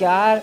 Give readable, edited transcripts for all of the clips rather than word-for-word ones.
4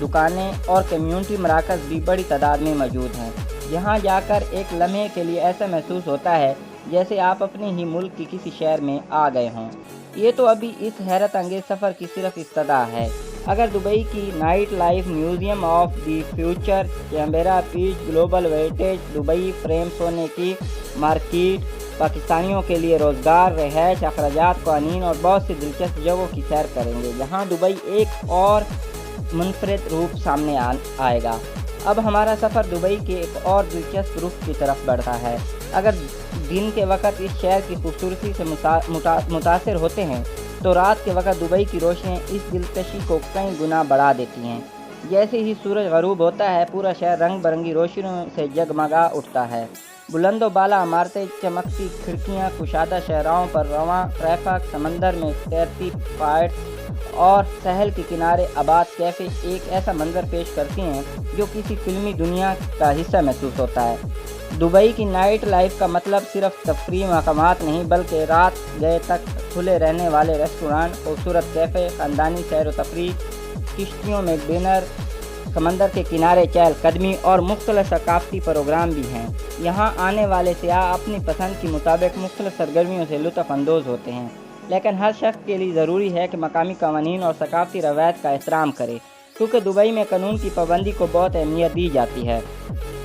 دکانیں اور کمیونٹی مراکز بھی بڑی تعداد میں موجود ہیں۔ یہاں جا کر ایک لمحے کے لیے ایسا محسوس ہوتا ہے جیسے آپ اپنے ہی ملک کی کسی شہر میں آ گئے ہوں۔ یہ تو ابھی اس حیرت انگیز سفر کی صرف ابتدا ہے۔ اگر دبئی کی night life, museum of the future, چیمبرا پیچ، گلوبل ویٹیج، دبئی فریم، سونے کی مارکیٹ، پاکستانیوں کے لیے روزگار، رہائش، اخراجات، قوانین اور بہت سی دلچسپ جگہوں کی سیر کریں گے، یہاں دبئی ایک اور منفرد روپ سامنے آئے گا۔ اب ہمارا سفر دبئی کے ایک اور دلچسپ رخ کی طرف بڑھتا ہے۔ اگر دن کے وقت اس شہر کی خوبصورتی سے متاثر ہوتے ہیں تو رات کے وقت دبئی کی روشنیاں اس دلکشی کو کئی گنا بڑھا دیتی ہیں۔ جیسے ہی سورج غروب ہوتا ہے پورا شہر رنگ برنگی روشنیوں سے جگمگا اٹھتا ہے۔ بلند و بالا عمارتیں، چمکتی کھڑکیاں، کشادہ شاہراہوں پر رواں ٹریفک، سمندر میں تیرتی فلائٹس اور ساحل کے کنارے آباد کیفے ایک ایسا منظر پیش کرتی ہیں جو کسی فلمی دنیا کا حصہ محسوس ہوتا ہے۔ دبئی کی نائٹ لائف کا مطلب صرف تفریحی مقامات نہیں بلکہ رات گئے تک کھلے رہنے والے ریسٹورانٹ، خوبصورت کیفے، خاندانی سیر و تفریح، کشتیوں میں ڈنر، سمندر کے کنارے چہل قدمی اور مختلف ثقافتی پروگرام بھی ہیں۔ یہاں آنے والے سیاح اپنی پسند کے مطابق مختلف سرگرمیوں سے لطف اندوز ہوتے ہیں، لیکن ہر شخص کے لیے ضروری ہے کہ مقامی قوانین اور ثقافتی روایت کا احترام کرے، کیونکہ دبئی میں قانون کی پابندی کو بہت اہمیت دی جاتی ہے۔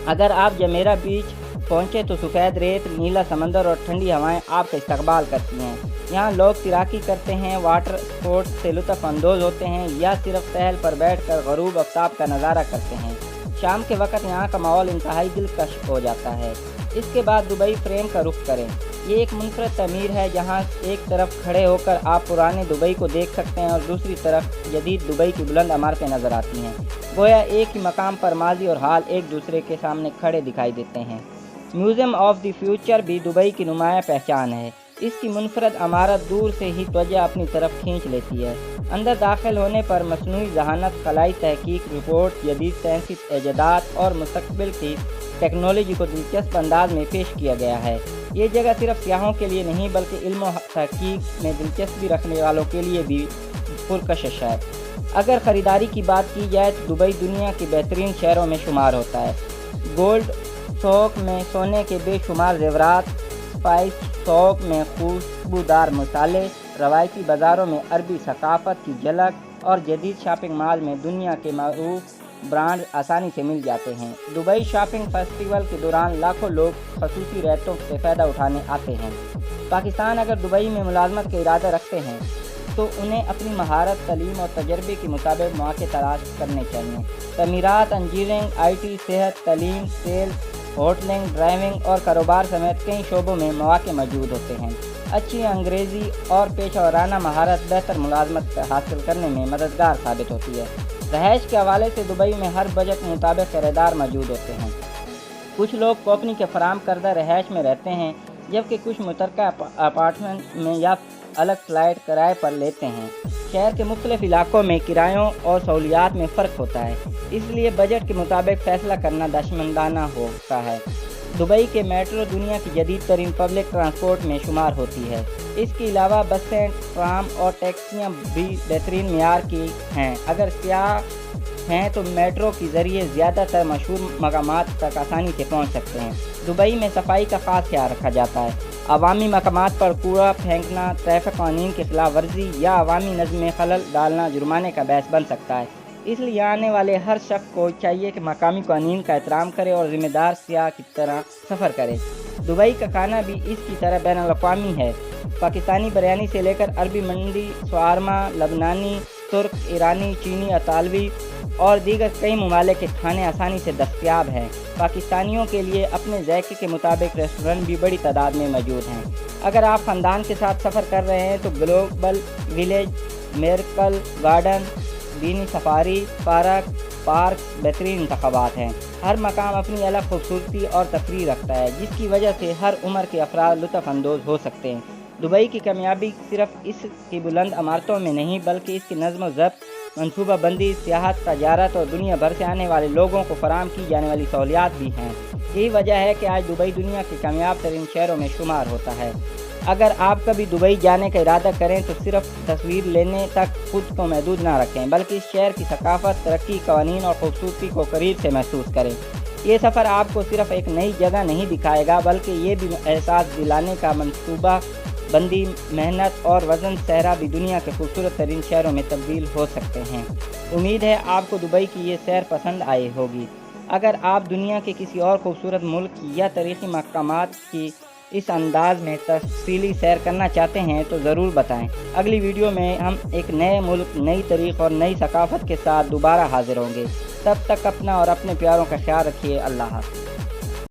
اگر آپ جمیرہ بیچ پہنچے تو سفید ریت، نیلا سمندر اور ٹھنڈی ہوائیں آپ کا استقبال کرتی ہیں۔ یہاں لوگ تیراکی کرتے ہیں، واٹر اسپورٹ سے لطف اندوز ہوتے ہیں یا صرف ساحل پر بیٹھ کر غروب آفتاب کا نظارہ کرتے ہیں۔ شام کے وقت یہاں کا ماحول انتہائی دلکش ہو جاتا ہے۔ اس کے بعد دبئی فریم کا رخ کریں۔ یہ ایک منفرد تعمیر ہے جہاں ایک طرف کھڑے ہو کر آپ پرانے دبئی کو دیکھ سکتے ہیں اور دوسری طرف جدید دبئی کی بلند عمارتیں نظر آتی ہیں۔ گویا ایک ہی مقام پر ماضی اور حال ایک دوسرے کے سامنے کھڑے دکھائی دیتے ہیں۔ میوزیم آف دی فیوچر بھی دبئی کی نمایاں پہچان ہے۔ اس کی منفرد عمارت دور سے ہی توجہ اپنی طرف کھینچ لیتی ہے۔ اندر داخل ہونے پر مصنوعی ذہانت، خلائی تحقیق رپورٹ، جدید سائنسی ایجادات اور مستقبل کی ٹیکنالوجی کو دلچسپ انداز میں پیش کیا گیا ہے۔ یہ جگہ صرف سیاحوں کے لیے نہیں بلکہ علم و تحقیق میں دلچسپی رکھنے والوں کے لیے بھی پرکشش ہے۔ اگر خریداری کی بات کی جائے تو دبئی دنیا کے بہترین شہروں میں شمار ہوتا ہے۔ گولڈ سوق میں سونے کے بے شمار زیورات، اسپائس سوق میں خوشبودار مصالحے، روایتی بازاروں میں عربی ثقافت کی جھلک اور جدید شاپنگ مال میں دنیا کے معروف برانڈ آسانی سے مل جاتے ہیں۔ دبئی شاپنگ فیسٹیول کے دوران لاکھوں لوگ خصوصی ریٹوں سے فائدہ اٹھانے آتے ہیں۔ پاکستان اگر دبئی میں ملازمت کے ارادہ رکھتے ہیں تو انہیں اپنی مہارت، تعلیم اور تجربے کے مطابق مواقع تلاش کرنے چاہیے۔ تعمیرات، انجینئرنگ، آئی ٹی، صحت، تعلیم، سیلز، ہوٹلنگ، ڈرائیونگ اور کاروبار سمیت کئی شعبوں میں مواقع موجود ہوتے ہیں۔ اچھی انگریزی اور پیشہ ورانہ مہارت بہتر ملازمت حاصل کرنے میں مددگار ثابت ہوتی ہے۔ رہائش کے حوالے سے دبئی میں ہر بجٹ کے مطابق خریدار موجود ہوتے ہیں۔ کچھ لوگ کمپنی کے فراہم کردہ رہائش میں رہتے ہیں جبکہ کچھ متحرکہ اپارٹمنٹ میں یا الگ فلیٹ کرائے پر لیتے ہیں۔ شہر کے مختلف علاقوں میں کرایوں اور سہولیات میں فرق ہوتا ہے، اس لیے بجٹ کے مطابق فیصلہ کرنا دانشمندانہ ہوتا ہے۔ دبئی کے میٹرو دنیا کی جدید ترین پبلک ٹرانسپورٹ میں شمار ہوتی ہے۔ اس کے علاوہ بسیں، ٹرام اور ٹیکسیاں بھی بہترین معیار کی ہیں۔ اگر سیاح ہیں تو میٹرو کے ذریعے زیادہ تر مشہور مقامات تک آسانی سے پہنچ سکتے ہیں۔ دبئی میں صفائی کا خاص خیال رکھا جاتا ہے۔ عوامی مقامات پر کوڑا پھینکنا، ٹریفک قوانین کی خلاف ورزی یا عوامی نظم میں خلل ڈالنا جرمانے کا باعث بن سکتا ہے۔ اس لیے آنے والے ہر شخص کو چاہیے کہ مقامی قوانین کا احترام کرے اور ذمہ دار سیاح کی طرح سفر کرے۔ دبئی کا کھانا بھی اس کی طرح بین الاقوامی ہے۔ پاکستانی بریانی سے لے کر عربی مندی، شاورما، لبنانی، ترک، ایرانی، چینی، اطالوی اور دیگر کئی ممالک کے کھانے آسانی سے دستیاب ہیں۔ پاکستانیوں کے لیے اپنے ذائقے کے مطابق ریسٹورنٹ بھی بڑی تعداد میں موجود ہیں۔ اگر آپ خاندان کے ساتھ سفر کر رہے ہیں تو گلوبل ویلیج، میرکل گارڈن، بینی سفاری پارک بہترین انتخابات ہیں۔ ہر مقام اپنی الگ خوبصورتی اور تفریح رکھتا ہے جس کی وجہ سے ہر عمر کے افراد لطف اندوز ہو سکتے ہیں۔ دبئی کی کامیابی صرف اس کی بلند عمارتوں میں نہیں بلکہ اس کی نظم و ضبط، منصوبہ بندی، سیاحت، تجارت اور دنیا بھر سے آنے والے لوگوں کو فراہم کی جانے والی سہولیات بھی ہیں۔ یہی وجہ ہے کہ آج دبئی دنیا کے کامیاب ترین شہروں میں شمار ہوتا ہے۔ اگر آپ کبھی دبئی جانے کا ارادہ کریں تو صرف تصویر لینے تک خود کو محدود نہ رکھیں، بلکہ اس شہر کی ثقافت، ترقی، قوانین اور خوبصورتی کو قریب سے محسوس کریں۔ یہ سفر آپ کو صرف ایک نئی جگہ نہیں دکھائے گا، بلکہ یہ بھی احساس دلانے کا منصوبہ بندی، محنت اور وزن صحرا بھی دنیا کے خوبصورت ترین شہروں میں تبدیل ہو سکتے ہیں۔ امید ہے آپ کو دبئی کی یہ سیر پسند آئی ہوگی۔ اگر آپ دنیا کے کسی اور خوبصورت ملک یا تاریخی مقامات کی اس انداز میں تفصیلی سیر کرنا چاہتے ہیں تو ضرور بتائیں۔ اگلی ویڈیو میں ہم ایک نئے ملک، نئی تاریخ اور نئی ثقافت کے ساتھ دوبارہ حاضر ہوں گے۔ تب تک اپنا اور اپنے پیاروں کا خیال رکھیے۔ اللہ حافظ۔